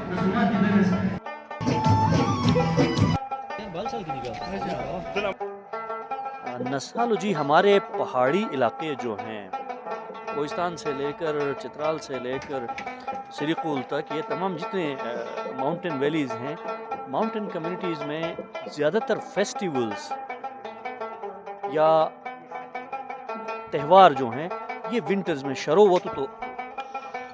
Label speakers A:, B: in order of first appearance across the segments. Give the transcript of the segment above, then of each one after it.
A: रसूमात की वजह से।
B: नसालो जी, हमारे पहाड़ी इलाके जो हैं, कोहिस्तान से लेकर चित्राल से लेकर सिरिकुल तक, ये तमाम जितने माउंटेन वैलीज़ हैं, माउंटेन कम्युनिटीज़ में ज़्यादातर फेस्टिवल्स या त्यौहार जो हैं ये विंटर्स में शरोवत तो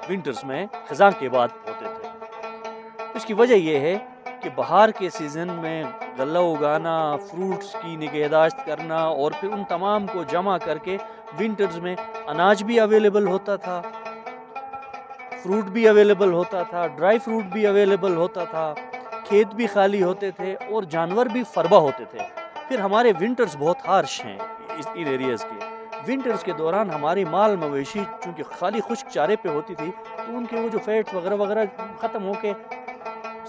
B: विंटर्स में ख़ज़ां के बाद होते थे। इसकी वजह यह है कि बहार के सीज़न में गल्ला उगाना, फ्रूट्स की निगहदाश्त करना और फिर उन तमाम को जमा करके विंटर्स में अनाज भी अवेलेबल होता था, फ्रूट भी अवेलेबल होता था, ड्राई फ्रूट भी अवेलेबल होता था, खेत भी खाली होते थे और जानवर भी फरबा होते थे। फिर हमारे विंटर्स बहुत हार्श हैं इन एरियाज़ के। विंटर्स के दौरान हमारी माल मवेशी चूँकि खाली खुश्क चारे पे होती थी तो उनके वो जो फैट्स वगैरह वगैरह ख़त्म होके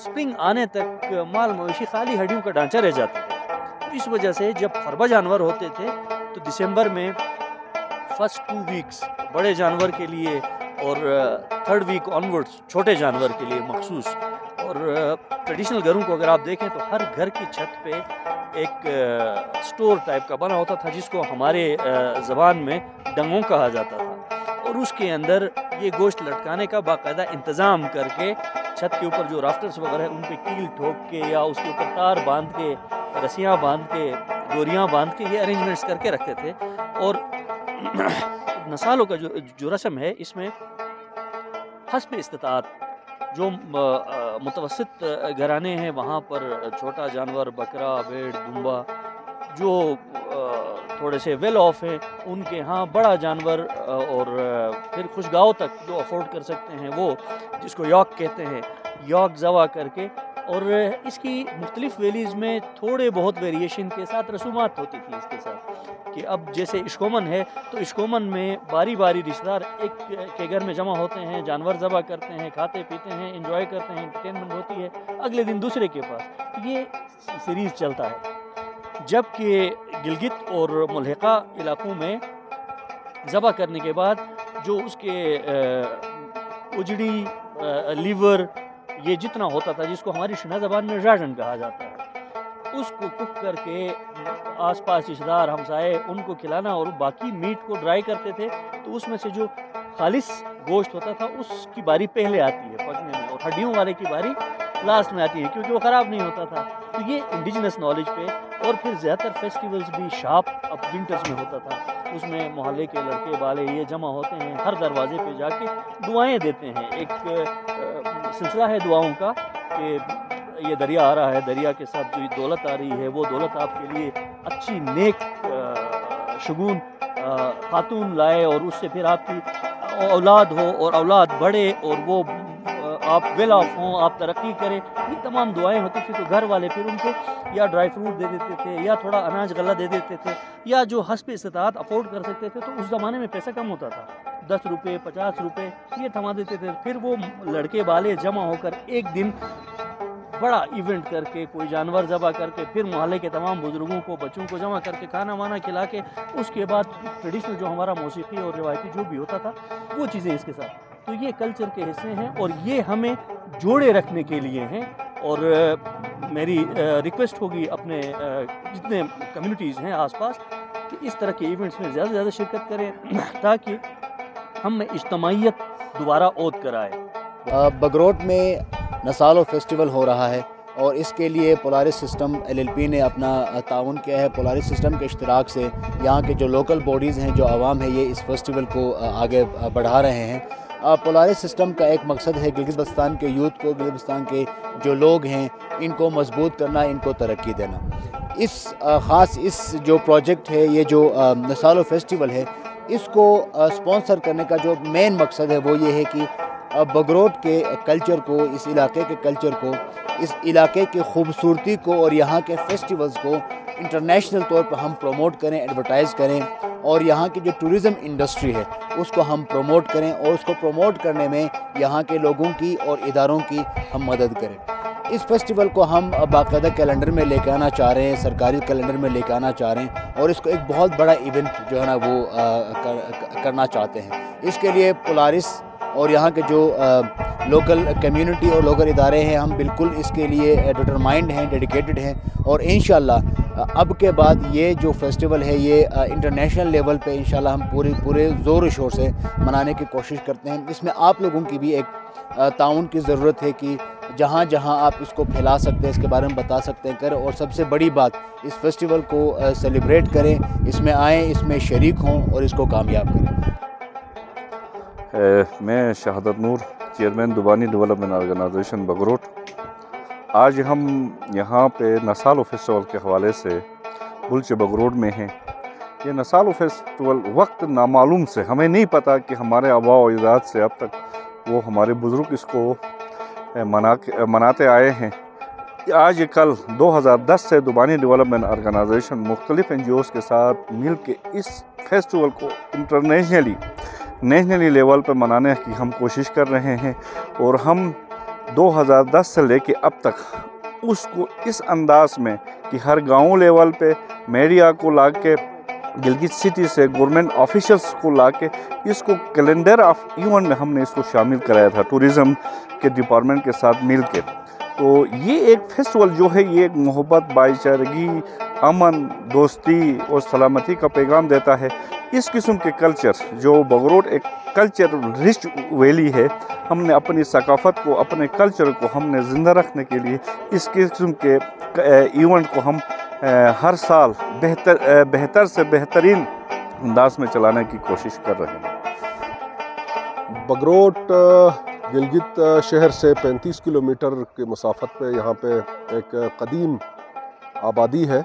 B: स्प्रिंग आने तक माल मवेशी खाली हड्डियों का ढांचा रह जाते थे। तो इस वजह से जब फरबा जानवर होते थे तो दिसंबर में फर्स्ट 2 वीक्स बड़े जानवर के लिए और 3rd वीक ऑनवर्ड्स छोटे जानवर के लिए मखसूस। और ट्रेडिशनल घरों को अगर आप देखें तो हर घर की छत पे एक स्टोर टाइप का बना होता था जिसको हमारे ज़बान में डंगों कहा जाता था, और उसके अंदर ये गोश्त लटकाने का बाकायदा इंतज़ाम करके छत के ऊपर जो राफ्टर्स वगैरह उन पे कील ठोक के या उसके ऊपर तार बांध के, रस्सियाँ बांध के, डोरियाँ बांध के ये अरेंजमेंट्स करके रखते थे। और नसालों का जो रस्म है इसमें हस्ब इस्तिताअत जो मुतवस्सित घराने हैं वहाँ पर छोटा जानवर, बकरा, भेड़, दुम्बा, जो थोड़े से वेल ऑफ हैं उनके यहाँ बड़ा जानवर, और फिर खुशगाओं तक जो अफोर्ड कर सकते हैं वो, जिसको यॉक कहते हैं, यॉक ज़वा करके। और इसकी मुख्तलिफ वैलीज़ में थोड़े बहुत वेरिएशन के साथ रसूमात होती थी इसके साथ, कि अब जैसे इश्कोमन है तो इश्कोमन में बारी बारी रिश्तेदार एक के घर में जमा होते हैं, जानवर ज़बा करते हैं, खाते पीते हैं, एंजॉय करते हैं, एंटरटेनमेंट होती है, अगले दिन दूसरे के पास ये सीरीज़ चलता है। जबकि गिलगित और मुल्हिका इलाकों में ज़बा करने के बाद जो उसके उजड़ी, लीवर, ये जितना होता था जिसको हमारी शिना ज़बान में राजन कहा जाता है, उसको कुक करके आसपास रिश्तेदार हमसाए उनको खिलाना, और बाकी मीट को ड्राई करते थे तो उसमें से जो खालिस गोश्त होता था उसकी बारी पहले आती है पकने में, और हड्डियों वाले की बारी लास्ट में आती है क्योंकि वो ख़राब नहीं होता था। तो ये इंडिजिनस नॉलेज पे। और फिर ज़्यादातर फेस्टिवल्स भी शार्प अब विंटर्स में होता था, उसमें मोहल्ले के लड़के वाले ये जमा होते हैं, हर दरवाजे पे जाके दुआएं देते हैं। एक सिलसिला है दुआओं का कि ये दरिया आ रहा है, दरिया के साथ जो दौलत आ रही है वो दौलत आपके लिए अच्छी नेक शगुन खातून लाए, और उससे फिर आपकी औलाद हो और औलाद बढ़े और वो आप वेल ऑफ हों, आप तरक्की करें। ये तमाम दुआएं होती थी। तो घर वाले फिर उनको या ड्राई फ्रूट दे देते थे या थोड़ा अनाज गला दे देते थे, या जो हस्ब इस्तिताअत अफोर्ड कर सकते थे, तो उस ज़माने में पैसा कम होता था, 10 रुपये 50 रुपये ये थमा देते थे। फिर वो लड़के वाले जमा होकर एक दिन बड़ा इवेंट करके, कोई जानवर ज़बा करके, फिर मोहल्ले के तमाम बुज़ुर्गों को, बच्चों को जमा करके खाना वाना खिला के, उसके बाद ट्रेडिशनल जो हमारा मौसीकी और रिवायती जो भी होता था वो चीज़ें इसके साथ। तो ये कल्चर के हिस्से हैं और ये हमें जोड़े रखने के लिए हैं। और मेरी रिक्वेस्ट होगी अपने जितने कम्युनिटीज़ हैं आसपास कि इस तरह के इवेंट्स में ज़्यादा से ज़्यादा शिरकत करें ताकि हम में इज्तमाइयत दोबारा औद कराए।
C: बगरोट में नसालो फेस्टिवल हो रहा है और इसके लिए पोलारिस सिस्टम LLP ने अपना ताउन किया है। पोलारिस सिस्टम के इश्तराक से यहाँ के जो लोकल बॉडीज़ हैं, जो आवाम है, ये इस फेस्टिवल को आगे बढ़ा रहे हैं। पोलारिस सिस्टम का एक मकसद है गिलगित बल्तिस्तान के यूथ को, गिलगित बल्तिस्तान के जो लोग हैं इनको मजबूत करना, इनको तरक्की देना। इस जो प्रोजेक्ट है, ये जो नसालो फेस्टिवल है, इसको स्पॉन्सर करने का जो मेन मकसद है वो ये है कि बगरोट के कल्चर को, इस इलाके के कल्चर को, इस इलाके की खूबसूरती को और यहाँ के फेस्टिवल्स को इंटरनेशनल तौर पर हम प्रमोट करें, एडवर्टाइज़ करें, और यहाँ की जो टूरिज़म इंडस्ट्री है उसको हम प्रमोट करें, और उसको प्रमोट करने में यहाँ के लोगों की और इदारों की हम मदद करें। इस फेस्टिवल को हम बाकायदा कैलेंडर में लेकर आना चाह रहे हैं, सरकारी कैलेंडर में लेकर आना चाह रहे हैं, और इसको एक बहुत बड़ा इवेंट जो है ना वो करना चाहते हैं। इसके लिए पोलारिस और यहाँ के जो لوکل کمیونٹی اور لوکل ادارے ہیں، ہم بالکل اس کے لیے ڈٹرمائنڈ ہیں، ڈیڈیکیٹڈ ہیں، اور انشاءاللہ اب کے بعد یہ جو فیسٹیول ہے یہ انٹرنیشنل لیول پہ انشاءاللہ ہم پورے زور و شور سے منانے کی کوشش کرتے ہیں۔ اس میں آپ لوگوں کی بھی ایک تعاون کی ضرورت ہے کہ جہاں جہاں آپ اس کو پھیلا سکتے ہیں، اس کے بارے میں بتا سکتے ہیں کریں، اور سب سے بڑی بات اس فیسٹیول کو سیلیبریٹ کریں، اس میں آئیں، اس میں شریک ہوں اور اس کو کامیاب کریں۔
A: میں شہادت نور، چیئرمین دوبانی ڈیولپمنٹ آرگنائزیشن بگروٹ۔ آج ہم یہاں پہ نسالو فیسٹیول کے حوالے سے بلچ بگروٹ میں ہیں۔ یہ نسالو فیسٹیول وقت نامعلوم سے، ہمیں نہیں پتا کہ ہمارے آباء و اجداد سے اب تک وہ ہمارے بزرگ اس کو مناتے آئے ہیں۔ آج کل 2010 سے دوبانی ڈیولپمنٹ آرگنائزیشن مختلف NGOs کے ساتھ مل کے اس فیسٹیول کو نیشنلی لیول پہ منانے کی ہم کوشش کر رہے ہیں، اور ہم 2010 سے لے کے اب تک اس کو اس انداز میں کہ ہر گاؤں لیول پہ میڈیا کو لا کے، گلگت سٹی سے گورنمنٹ آفیشلز کو لا کے اس کو کیلنڈر آف ایونٹ میں ہم نے اس کو شامل کرایا تھا ٹورزم کے ڈپارٹمنٹ کے ساتھ مل کے۔ تو یہ ایک فیسٹیول جو ہے یہ ایک محبت، بھائی چارگی، امن، دوستی اور سلامتی کا پیغام دیتا ہے۔ اس قسم کے کلچر جو بگروٹ ایک کلچر رچ ویلی ہے، ہم نے اپنی ثقافت کو، اپنے کلچر کو ہم نے زندہ رکھنے کے لیے اس قسم کے ایونٹ کو ہم ہر سال بہتر سے بہترین انداز میں چلانے کی کوشش کر رہے ہیں۔
D: بگروٹ گلگت شہر سے 35 کلومیٹر کے مسافت پہ یہاں پہ ایک قدیم آبادی ہے،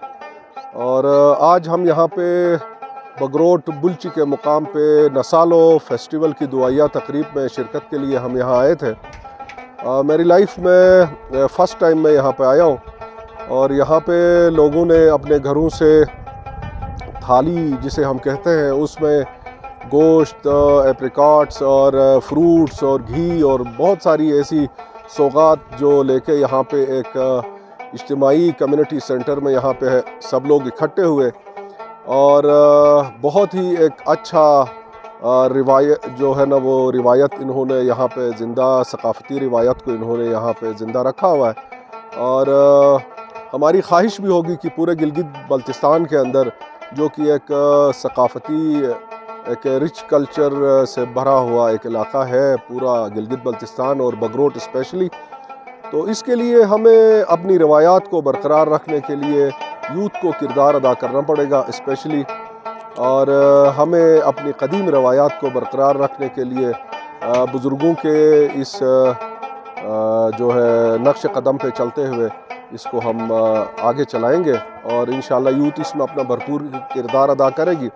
D: اور آج ہم یہاں پہ بگروٹ بلچی کے مقام پہ نسالو فیسٹیول کی دعائیہ تقریب میں شرکت کے لیے ہم یہاں آئے تھے۔ میری لائف میں فرسٹ ٹائم میں یہاں پہ آیا ہوں، اور یہاں پہ لوگوں نے اپنے گھروں سے تھالی جسے ہم کہتے ہیں اس میں گوشت، ایپریکاٹس اور فروٹس اور گھی اور بہت ساری ایسی سوغات جو لے کے یہاں پہ ایک اجتماعی کمیونٹی سینٹر میں یہاں پہ سب لوگ اکٹھے ہوئے، اور بہت ہی ایک اچھا روایت جو ہے نا وہ روایت انہوں نے یہاں پہ زندہ، ثقافتی روایت کو انہوں نے یہاں پہ زندہ رکھا ہوا ہے۔ اور ہماری خواہش بھی ہوگی کہ پورے گلگت بلتستان کے اندر جو کہ ایک ثقافتی، ایک رچ کلچر سے بھرا ہوا ایک علاقہ ہے پورا گلگت بلتستان اور بگروٹ اسپیشلی، تو اس کے لیے ہمیں اپنی روایات کو برقرار رکھنے کے لیے یوتھ کو کردار ادا کرنا پڑے گا اسپیشلی، اور ہمیں اپنی قدیم روایات کو برقرار رکھنے کے لیے بزرگوں کے اس جو ہے نقش قدم پہ چلتے ہوئے اس کو ہم آگے چلائیں گے، اور انشاءاللہ یوتھ اس میں اپنا بھرپور کردار ادا کرے گی۔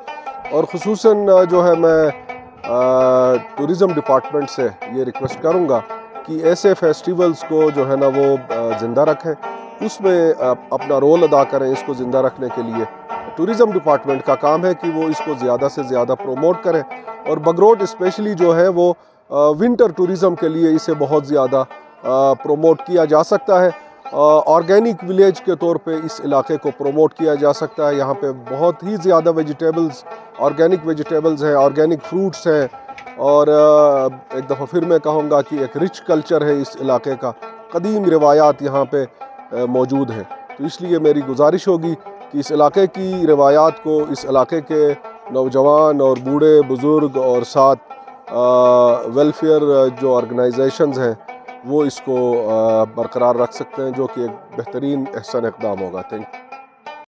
D: اور خصوصاً جو ہے میں ٹورزم ڈپارٹمنٹ سے یہ ریکویسٹ کروں گا کہ ایسے فیسٹیولز کو جو ہے نا وہ زندہ رکھیں، اس میں اپنا رول ادا کریں۔ اس کو زندہ رکھنے کے لیے ٹورزم ڈپارٹمنٹ کا کام ہے کہ وہ اس کو زیادہ سے زیادہ پروموٹ کریں، اور بگروٹ اسپیشلی جو ہے وہ ونٹر ٹورزم کے لیے اسے بہت زیادہ پروموٹ کیا جا سکتا ہے۔ آرگینک ولیج کے طور پہ اس علاقے کو پروموٹ کیا جا سکتا ہے۔ یہاں پہ بہت ہی زیادہ ویجیٹیبلز، آرگینک ویجیٹیبلز ہیں، آرگینک فروٹس ہیں، اور ایک دفعہ پھر میں کہوں گا کہ ایک رچ کلچر ہے اس علاقے کا، قدیم روایات یہاں پہ موجود ہیں۔ تو اس لیے میری گزارش ہوگی کہ اس علاقے کی روایات کو، اس علاقے کے نوجوان اور بوڑھے بزرگ اور ساتھ ویلفیئر جو آرگنائزیشنز ہیں وہ اس کو برقرار رکھ سکتے ہیں، جو کہ ایک بہترین احسن اقدام ہوگا۔ Thank you.